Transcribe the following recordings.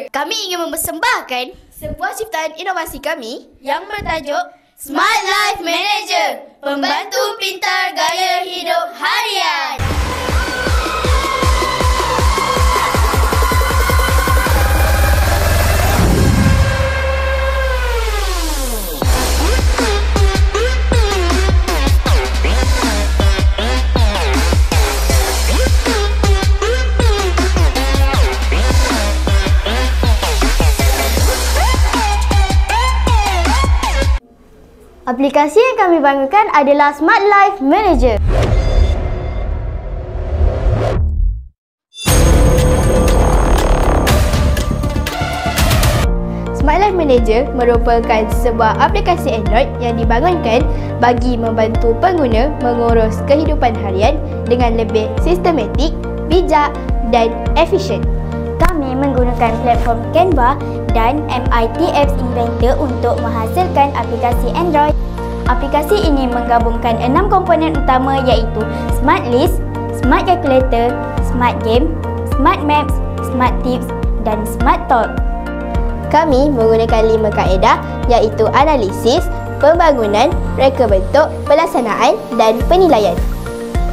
Kami ingin mempersembahkan sebuah ciptaan inovasi kami yang bertajuk Smart Life Manager, pembantu pintar gaya hidup harian. Aplikasi yang kami banggakan adalah Smart Life Manager. Smart Life Manager merupakan sebuah aplikasi Android yang dibangunkan bagi membantu pengguna mengurus kehidupan harian dengan lebih sistematik, bijak dan efisien. Kami menggunakan platform Canva dan MIT Apps Inventor untuk menghasilkan aplikasi Android. Aplikasi ini menggabungkan 6 komponen utama iaitu Smart List, Smart Calculator, Smart Game, Smart Maps, Smart Tips dan Smart Talk. Kami menggunakan 5 kaedah iaitu analisis, pembangunan, reka bentuk, pelaksanaan dan penilaian.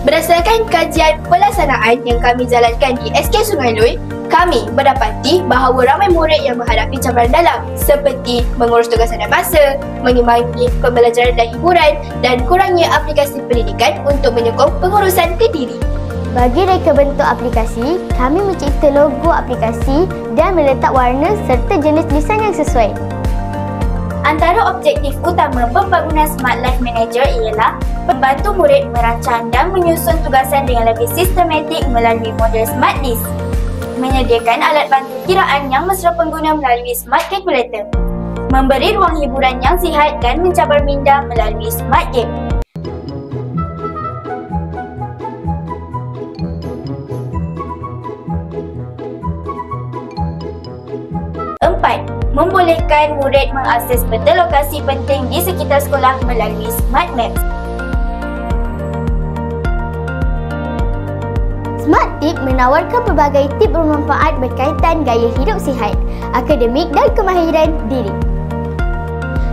Berdasarkan kajian pelaksanaan yang kami jalankan di SK Sungai Lui, kami mendapati bahawa ramai murid yang menghadapi cabaran dalam seperti mengurus tugasan dan masa, mengimbangi pembelajaran dan hiburan dan kurangnya aplikasi pendidikan untuk menyokong pengurusan ke diri. Bagi reka bentuk aplikasi, kami mencipta logo aplikasi dan meletak warna serta jenis desain yang sesuai. Antara objektif utama pembangunan Smart Life Manager ialah membantu murid merancang dan menyusun tugasan dengan lebih sistematik melalui model Smart List, menyediakan alat bantu kiraan yang mesra pengguna melalui Smart Calculator, memberi ruang hiburan yang sihat dan mencabar minda melalui Smart Game. Membolehkan murid mengakses peta lokasi penting di sekitar sekolah melalui Smart Maps. Smart Tip menawarkan pelbagai tip bermanfaat berkaitan gaya hidup sihat, akademik dan kemahiran diri.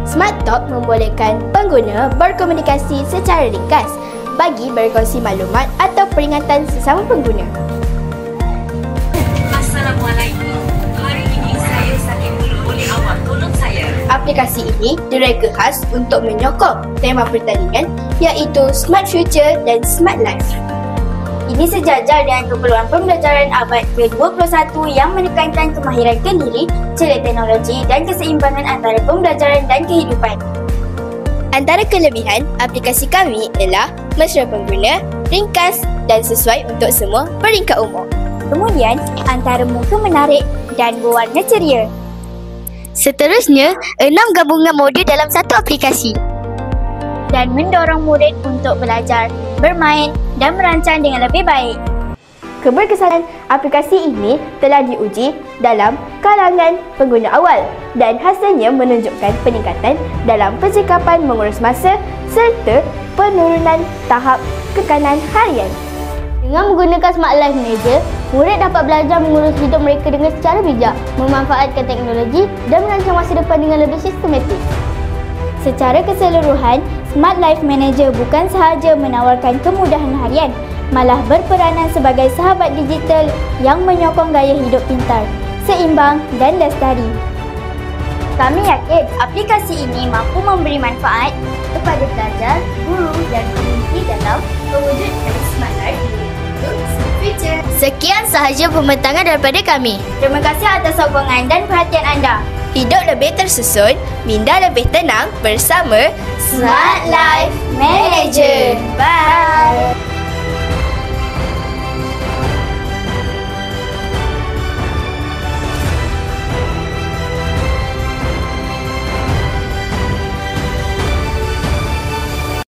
Smart Talk membolehkan pengguna berkomunikasi secara ringkas bagi berkongsi maklumat atau peringatan sesama pengguna. Assalamualaikum. Hari ini saya sakit mulut. Boleh awak tolong saya? Aplikasi ini direka khas untuk menyokong tema pertandingan iaitu Smart Future dan Smart Life. Ini sejajar dengan keperluan pembelajaran abad ke-21 yang menekankan kemahiran kendiri, celik teknologi dan keseimbangan antara pembelajaran dan kehidupan. Antara kelebihan aplikasi kami ialah mesra pengguna, ringkas dan sesuai untuk semua peringkat umur. Kemudian, antara muka menarik dan berwarna ceria. Seterusnya, 6 gabungan modul dalam satu aplikasi. Dan mendorong murid untuk belajar, bermain dan merancang dengan lebih baik. Keberkesanan aplikasi ini telah diuji dalam kalangan pengguna awal dan hasilnya menunjukkan peningkatan dalam percakapan mengurus masa serta penurunan tahap kekanan harian. Dengan menggunakan Smart Life Manager, murid dapat belajar mengurus hidup mereka dengan secara bijak, memanfaatkan teknologi dan merancang masa depan dengan lebih sistematik. Secara keseluruhan, Smart Life Manager bukan sahaja menawarkan kemudahan harian, malah berperanan sebagai sahabat digital yang menyokong gaya hidup pintar, seimbang dan lestari. Kami yakin aplikasi ini mampu memberi manfaat kepada pelajar, guru dan komuniti dalam mewujudkan Smart Life Future. Sekian sahaja pembentangan daripada kami. Terima kasih atas sokongan dan perhatian anda. Hidup lebih tersusun, minda lebih tenang bersama Smart Life Manager.